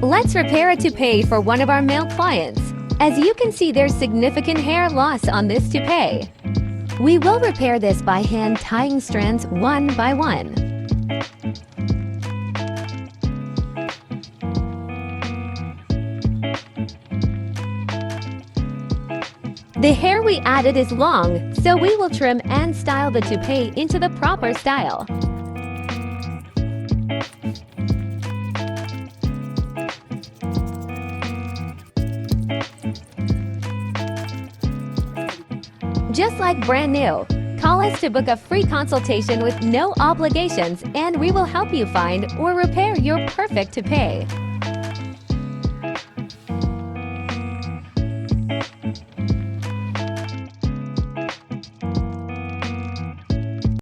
Let's repair a toupee for one of our male clients. As you can see, there's significant hair loss on this toupee. We will repair this by hand tying strands one by one. The hair we added is long, so we will trim and style the toupee into the proper style. Just like brand new, call us to book a free consultation with no obligations, and we will help you find or repair your perfect toupee.